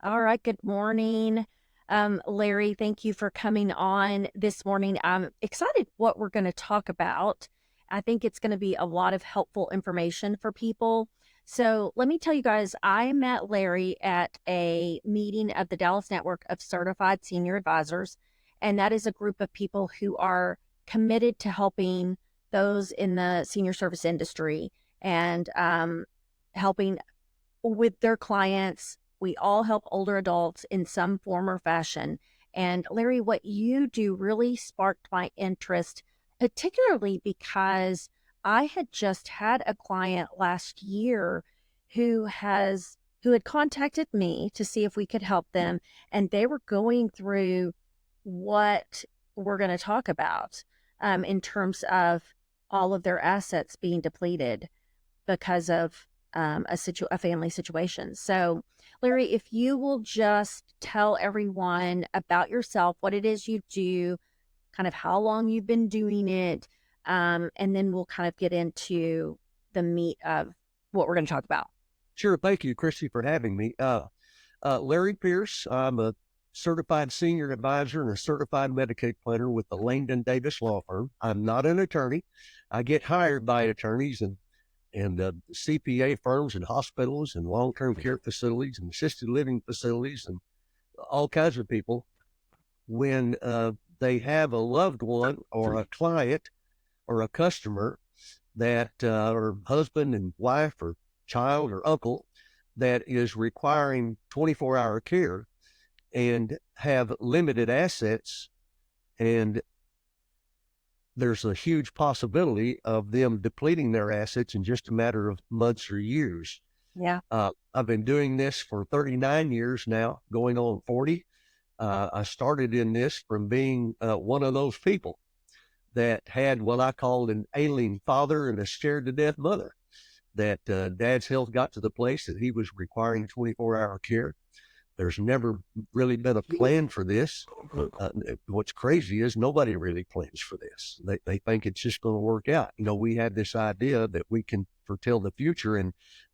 All right. Good morning. Larry, thank you for coming on this morning. I'm excited what we're going to talk about. I think it's going to be a lot of helpful information for people. So let me tell you guys, I met Larry at a meeting of the Dallas Network of Certified Senior Advisors, and that is a group of people who are committed to helping those in the senior service industry and helping with their clients. We all help older adults in some form or fashion. And Larry, what you do really sparked my interest, particularly because I had just had a client last year who had contacted me to see if we could help them, and they were going through what we're going to talk about in terms of all of their assets being depleted because of a family situation. So, Larry, if you will just tell everyone about yourself, what it is you do, kind of how long you've been doing it, and then we'll kind of get into the meat of what we're going to talk about. Sure. Thank you, Christy, for having me. Larry Pearce. I'm a certified senior advisor and a certified Medicaid planner with the Langdon Davis Law Firm. I'm not an attorney. I get hired by attorneys and CPA firms and hospitals and long-term care facilities and assisted living facilities and all kinds of people when they have a loved one or a client or a customer that or husband and wife or child or uncle that is requiring 24-hour care and have limited assets, and there's a huge possibility of them depleting their assets in just a matter of months or years. Yeah. I've been doing this for 39 years now, going on 40. I started in this from being one of those people that had what I called an ailing father and a scared to death mother, that dad's health got to the place that he was requiring 24-hour care. There's never really been a plan for this. What's crazy is nobody really plans for this. They think it's just going to work out. We had this idea that we can foretell the future, and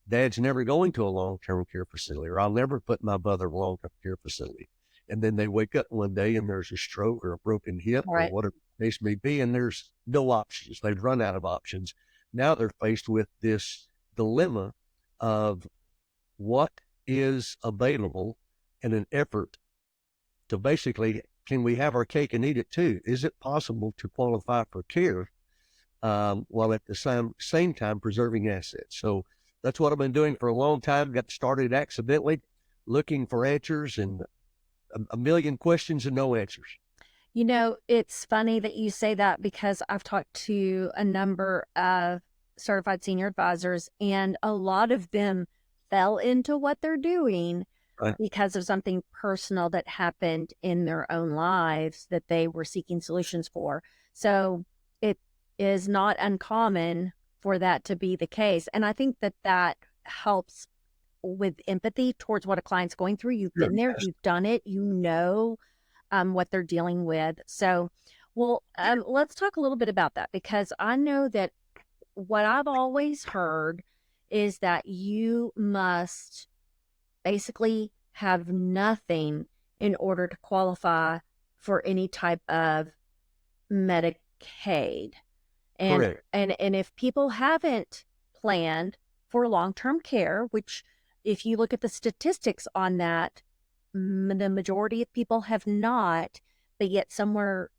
dad's never going to a long-term care facility, or I'll never put my mother in a long-term care facility. And then they wake up one day and there's a stroke or a broken hip or Right. whatever the case may be, and there's no options. They've run out of options. Now they're faced with this dilemma of what is available in an effort to basically, can we have our cake and eat it too? Is it possible to qualify for care while at the same time preserving assets? So that's what I've been doing for a long time. Got started accidentally looking for answers, and a million questions and no answers. It's funny that you say that because I've talked to a number of certified senior advisors, and a lot of them fell into what they're doing Right. because of something personal that happened in their own lives that they were seeking solutions for. So it is not uncommon for that to be the case. And I think that that helps with empathy towards what a client's going through. You've Sure. been there, you've done it, what they're dealing with. So, well, let's talk a little bit about that, because I know that what I've always heard is that you must basically have nothing in order to qualify for any type of Medicaid. And Correct. and if people haven't planned for long-term care, which if you look at the statistics on that, the majority of people have not, but yet somewhere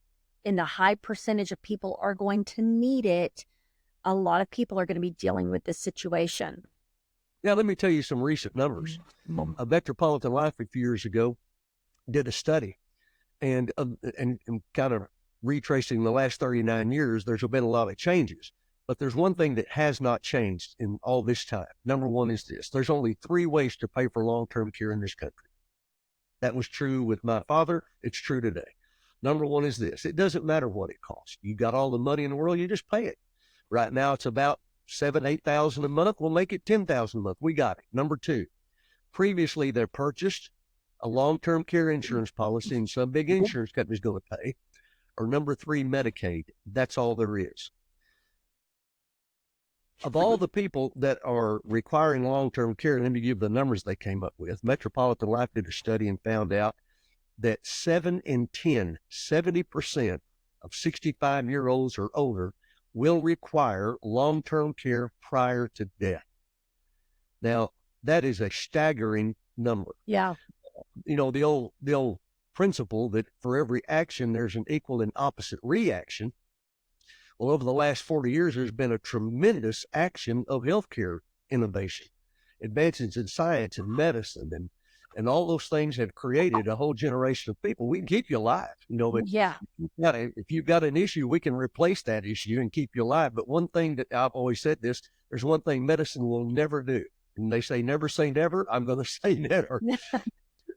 in the high percentage of people are going to need it. A lot of people are going to be dealing with this situation. Now, let me tell you some recent numbers. A Metropolitan Life a few years ago did a study, and kind of retracing the last 39 years, there's been a lot of changes. But there's one thing that has not changed in all this time. Number one is this: there's only 3 ways to pay for long-term care in this country. That was true with my father. It's true today. Number one is this: it doesn't matter what it costs. You got all the money in the world, you just pay it. Right now, it's about $7,000-8,000 a month. We'll make it $10,000 a month. We got it. Number 2, previously they purchased a long-term care insurance policy, and some big insurance company's going to pay. Or number 3, Medicaid. That's all there is. Of all the people that are requiring long-term care, let me give the numbers they came up with. Metropolitan Life did a study and found out that 7 in 10, 70% of 65-year-olds or older will require long-term care prior to death. Now, that is a staggering number. Yeah. The old principle that for every action there's an equal and opposite reaction. Well, over the last 40 years, there's been a tremendous action of healthcare innovation, advances in science and medicine, and all those things have created a whole generation of people. We can keep you alive, but Yeah. if you've got an issue, we can replace that issue and keep you alive. But one thing that I've always said this, there's one thing medicine will never do. And they say never. I'm going to say never.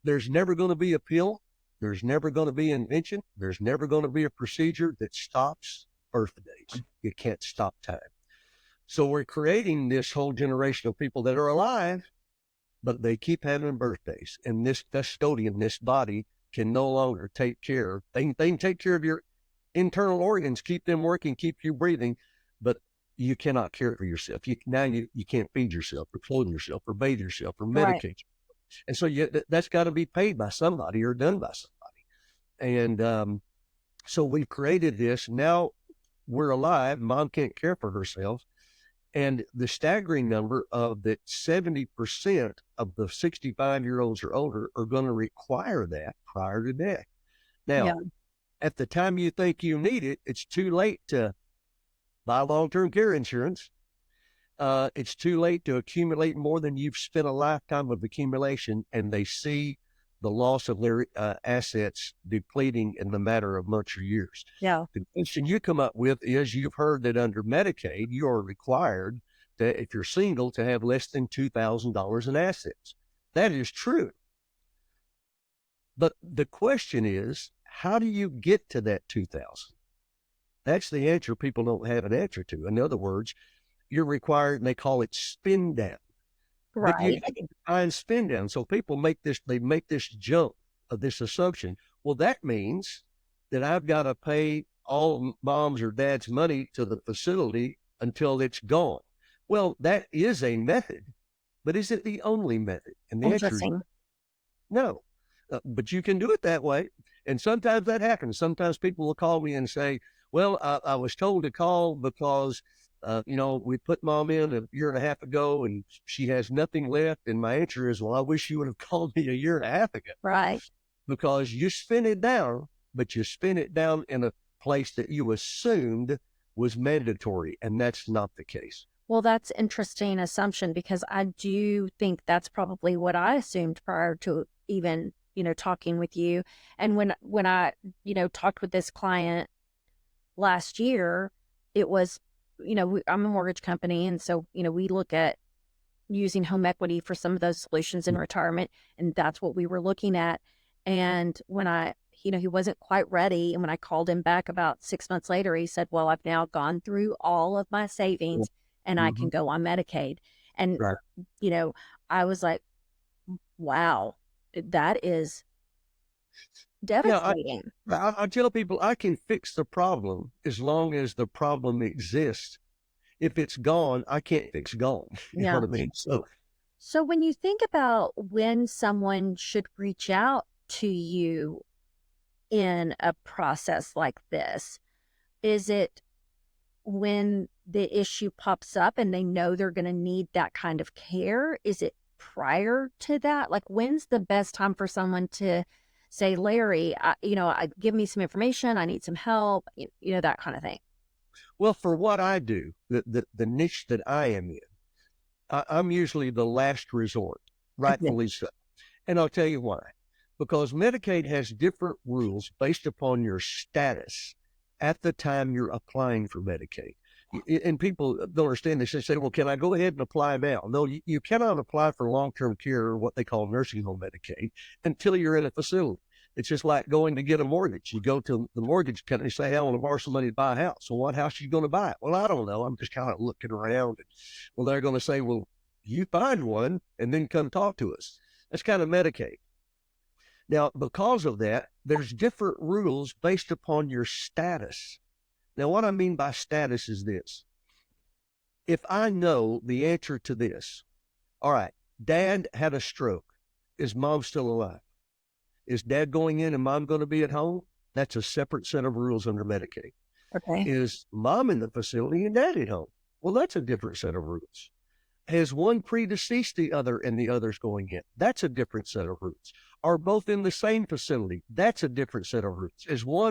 There's never going to be a pill. There's never going to be an invention. There's never going to be a procedure that stops birthdays. You can't stop time. So we're creating this whole generation of people that are alive, but they keep having birthdays. And this custodian, this body, can no longer take care. They can take care of your internal organs, keep them working, keep you breathing, but you cannot care for yourself. You can't feed yourself or clothe yourself or bathe yourself or Right. medicate. And so that's got to be paid by somebody or done by somebody. And so we've created this. Now we're alive. Mom can't care for herself. And the staggering number of that 70% of the 65-year-olds or older are going to require that prior to death. Yeah. Now, at the time you think you need it, it's too late to buy long-term care insurance. It's too late to accumulate more than you've spent a lifetime of accumulation, and they see the loss of their assets depleting in the matter of months or years. Yeah. The question you come up with is you've heard that under Medicaid, you are required to, if you're single, to have less than $2,000 in assets. That is true. But the question is, how do you get to that 2,000? That's the answer people don't have an answer to. In other words, you're required, and they call it spin down. But you Right. have to define spin down. So people make this jump of this assumption. Well, that means that I've got to pay all mom's or dad's money to the facility until it's gone. Well, that is a method, but is it the only method? And the answer is Interesting. no. But you can do it that way. And sometimes that happens. Sometimes people will call me and say, well, I was told to call because we put mom in a year and a half ago and she has nothing left. And my answer is, well, I wish you would have called me a year and a half ago, Right. because you spin it down, but you spin it down in a place that you assumed was mandatory. And that's not the case. Well, that's interesting assumption because I do think that's probably what I assumed prior to even, talking with you. And when I, talked with this client last year, it was, I'm a mortgage company. And so, we look at using home equity for some of those solutions in retirement. And that's what we were looking at. And when he wasn't quite ready. And when I called him back about 6 months later, he said, well, I've now gone through all of my savings and I can Mm-hmm. go on Medicaid. And, Right. I was like, wow, that is Yeah, devastating. I tell people I can fix the problem as long as the problem exists. If it's gone, I can't fix gone. You know Yeah. what I mean? So when you think about when someone should reach out to you in a process like this, is it when the issue pops up and they know they're going to need that kind of care? Is it prior to that? Like, when's the best time for someone to say, Larry, give me some information. I need some help, that kind of thing. Well, for what I do, the niche that I am in, I'm usually the last resort, Okay. rightfully so. And I'll tell you why. Because Medicaid has different rules based upon your status at the time you're applying for Medicaid. And people don't understand this. They say, well, can I go ahead and apply now? No, you cannot apply for long-term care or what they call nursing home Medicaid until you're in a facility. It's just like going to get a mortgage. You go to the mortgage company, say, I want to borrow some money to buy a house. So what house are you going to buy? Well, I don't know. I'm just kind of looking around. Well, they're going to say, well, you find one and then come talk to us. That's kind of Medicaid. Now, because of that, there's different rules based upon your status. Now, what I mean by status is this. if I know the answer to this, all right, dad had a stroke. Is mom still alive? Is dad going in and mom going to be at home? That's a separate set of rules under Medicaid. Okay. Is mom in the facility and dad at home? Well, that's a different set of rules. Has one predeceased the other and the other's going in? That's a different set of rules. Are both in the same facility? That's a different set of rules.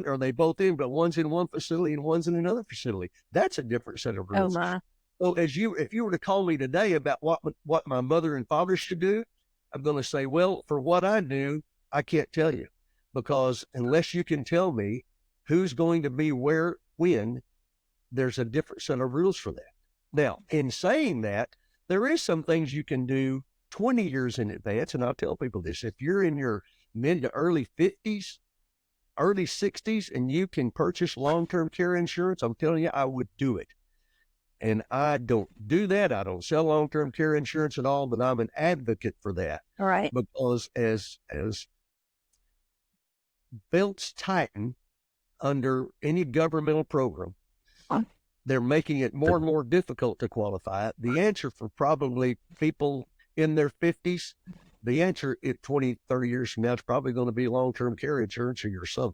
Are they both in, but one's in one facility and one's in another facility? That's a different set of Oh rules. my. So if you were to call me today about what my mother and father should do, I'm going to say, well, for what I knew, I can't tell you, because unless you can tell me who's going to be where, when, there's a different set of rules for that. Now, in saying that, there is some things you can do 20 years in advance. And I'll tell people this, if you're in your mid to early 50s, early 60s, and you can purchase long-term care insurance, I'm telling you, I would do it. And I don't do that. I don't sell long-term care insurance at all, but I'm an advocate for that. All right. Because as belts tighten under any governmental program, they're making it more and more difficult to qualify. The answer for probably people in their 50s, the answer at 20, 30 years from now is probably going to be long-term care insurance or your son.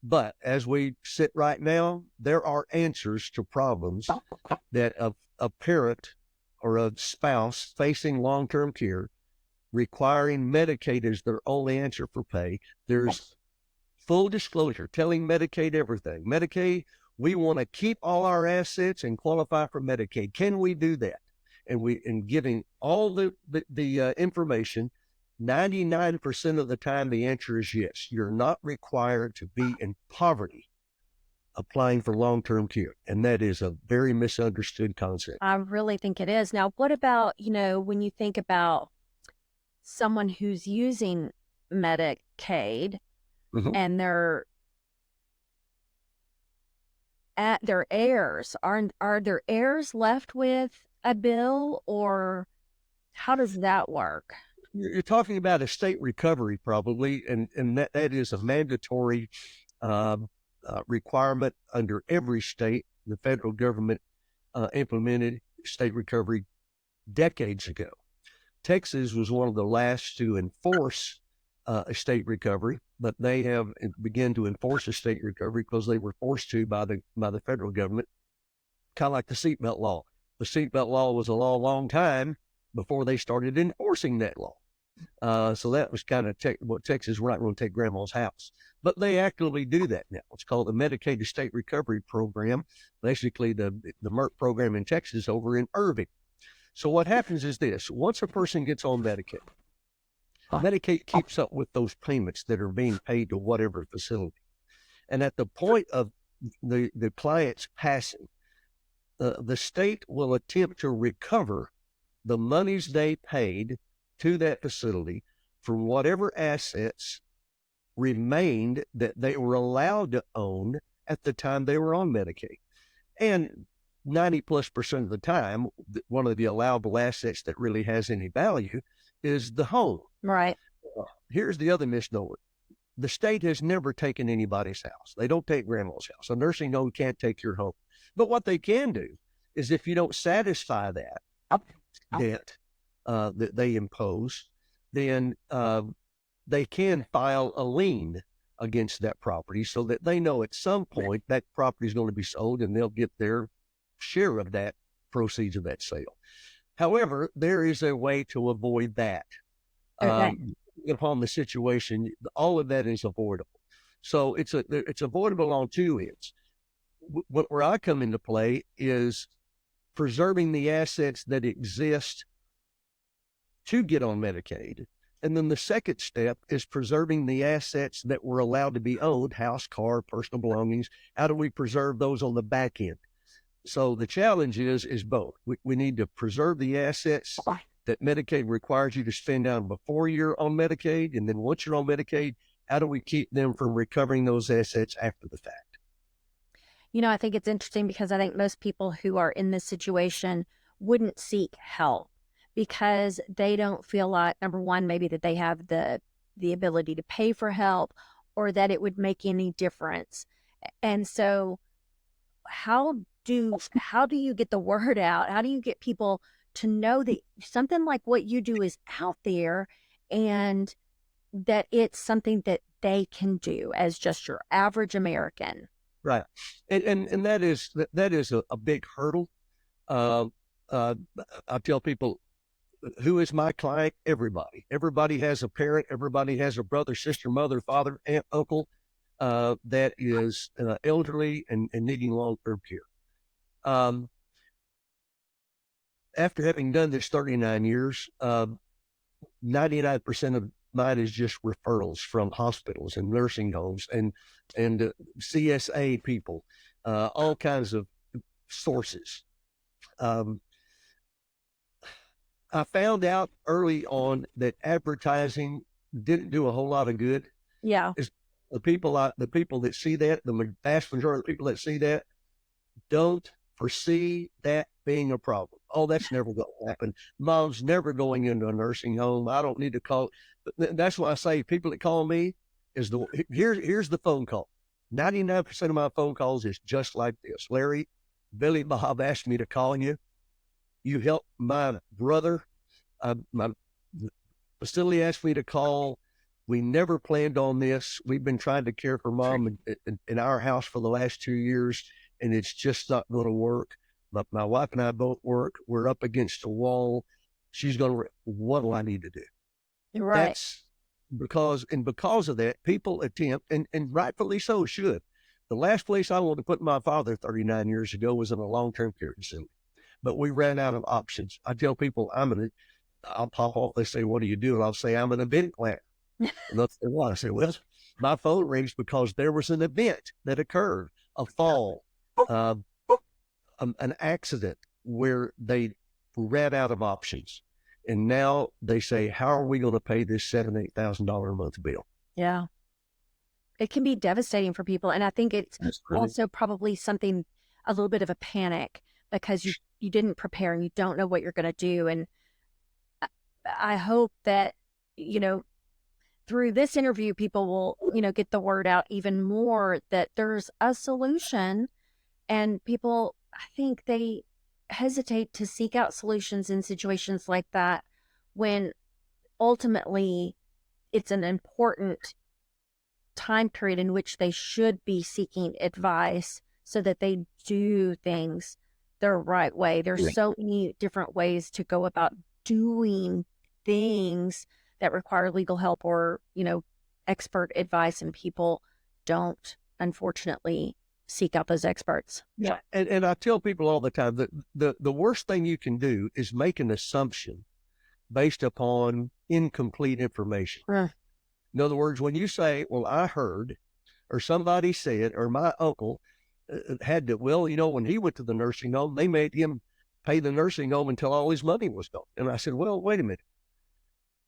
But as we sit right now, there are answers to problems that a parent or a spouse facing long-term care requiring Medicaid as their only answer for pay. There's full disclosure, telling Medicaid everything. Medicaid, we want to keep all our assets and qualify for Medicaid. Can we do that? And giving all the information, 99% of the time, the answer is yes. You're not required to be in poverty applying for long-term care. And that is a very misunderstood concept. I really think it is. Now, what about, when you think about someone who's using Medicaid and their heirs, are their heirs left with a bill, or how does that work? You're talking about a state recovery probably, and that is a mandatory requirement under every state. The federal government implemented state recovery decades ago. Texas was one of the last to enforce a state recovery, but they have begun to enforce a state recovery because they were forced to by the federal government, kind of like the seatbelt law. The seatbelt law was a law a long time before they started enforcing that law. So that was kind of what Texas, we're not going to take grandma's house. But they actively do that now. It's called the Medicaid State Recovery Program, basically the MERP program in Texas over in Irving. So what happens is this: once a person gets on Medicaid, Medicaid keeps up with those payments that are being paid to whatever facility. And at the point of the client's passing, the state will attempt to recover the monies they paid to that facility from whatever assets remained that they were allowed to own at the time they were on Medicaid. And 90+% of the time, one of the allowable assets that really has any value is the home. Right. Here's the other misnomer. The state has never taken anybody's house. They don't take grandma's house. A nursing home can't take your home. But what they can do is, if you don't satisfy that debt that they impose, then they can file a lien against that property so that they know at some point that property is going to be sold and they'll get their share of that proceeds of that sale. However, there is a way to avoid that. Okay. Upon the situation, all of that is avoidable. So it's avoidable on two ends. Where I come into play is preserving the assets that exist to get on Medicaid. And then the second step is preserving the assets that were allowed to be owned, house, car, personal belongings. How do we preserve those on the back end? So the challenge is both. We need to preserve the assets that Medicaid requires you to spend down before you're on Medicaid. And then once you're on Medicaid, how do we keep them from recovering those assets after the fact? I think it's interesting because I think most people who are in this situation wouldn't seek help because they don't feel like, number one, maybe that they have the ability to pay for help or that it would make any difference. And so how how do you get the word out? How do you get people to know that something like what you do is out there and that it's something that they can do as just your average American? Right. And that is a big hurdle. Uh, uh, I tell people, who is my client? Everybody. Everybody has a parent. Everybody has a brother, sister, mother, father, aunt, uncle that is elderly and needing long-term care. Um, After having done this 39 years, 99% of mine is just referrals from hospitals and nursing homes and CSA people, all kinds of sources. Um, I found out early on that advertising didn't do a whole lot of good. Yeah. Is the people that see that, the vast majority of the people that see that don't foresee that being a problem. Oh, that's never going to happen. Mom's never going into a nursing home. I don't need to call. But that's why I say people that call me is here's the phone call. 99% of my phone calls is just like this. Larry, Billy Bob asked me to call you. You helped my brother. My facility asked me to call. We never planned on this. We've been trying to care for mom in our house for the last 2 years, and it's just not going to work. But my wife and I both work. We're up against a wall. She's going to, what do I need to do? You're right. That's because of that, people attempt, and rightfully so, should. The last place I wanted to put my father 39 years ago was in a long-term care facility, but we ran out of options. I tell people I'll pop off. They say, what do you do? And I'll say, I'm an event planner. And they'll say, what? I say, well, my phone rings because there was an event that occurred, a fall, uh, an accident where they ran out of options. And now they say, how are we going to pay this $7,000-8,000 a month bill? Yeah. It can be devastating for people. And I think it's also probably something, a little bit of a panic because you didn't prepare and you don't know what you're going to do. And I hope that, through this interview, people will, get the word out even more that there's a solution. And people, I think they hesitate to seek out solutions in situations like that when ultimately it's an important time period in which they should be seeking advice so that they do things the right way. There's so many different ways to go about doing things that require legal help or, expert advice, and people don't, unfortunately, seek out those experts. Yeah. And I tell people all the time that the worst thing you can do is make an assumption based upon incomplete information. In other words, when you say, well, I heard, or somebody said, or my uncle had to, well, when he went to the nursing home, they made him pay the nursing home until all his money was gone. And I said, well, wait a minute.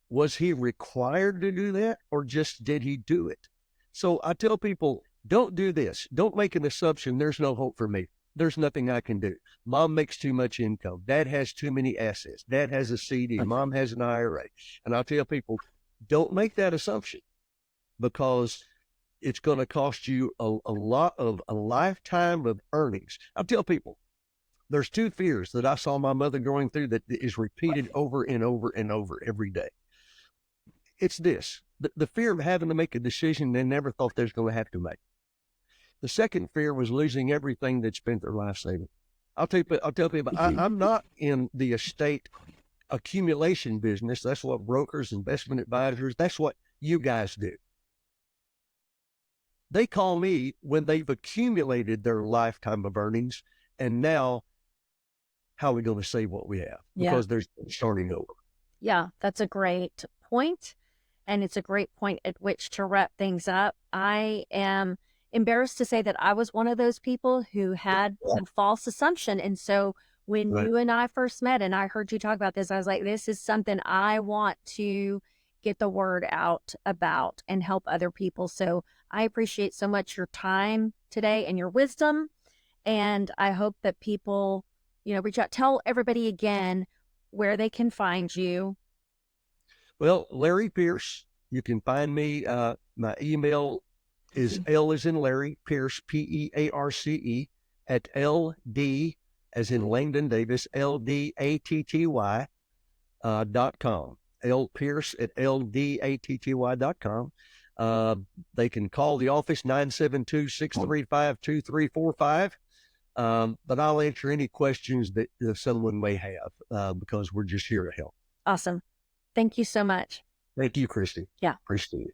Was he required to do that, or just did he do it? So I tell people, don't do this. Don't make an assumption. There's no hope for me. There's nothing I can do. Mom makes too much income. Dad has too many assets. Dad has a CD. Mom has an IRA. And I tell people, don't make that assumption, because it's going to cost you a lifetime of earnings. I tell people, there's two fears that I saw my mother going through that is repeated over and over and over every day. It's this, the fear of having to make a decision they never thought they was going to have to make. The second fear was losing everything they'd spent their life saving. I'll tell people, I'm not in the estate accumulation business. That's what brokers, investment advisors, that's what you guys do. They call me when they've accumulated their lifetime of earnings, and now how are we going to save what we have? Because they're starting over. Yeah, that's a great point. And it's a great point at which to wrap things up. I am embarrassed to say that I was one of those people who had a false assumption. And so when you and I first met and I heard you talk about this, I was like, this is something I want to get the word out about and help other people. So I appreciate so much your time today and your wisdom. And I hope that people, reach out. Tell everybody again where they can find you. Well, Larry Pearce, you can find me. My email is L as in Larry, Pearce, Pearce, at LD, as in Langdon Davis, LDATTY .com. L Pearce at LDATTY.com. They can call the office 972-635-2345. But I'll answer any questions that someone may have because we're just here to help. Awesome. Thank you so much. Thank you, Christy. Yeah. Appreciate it.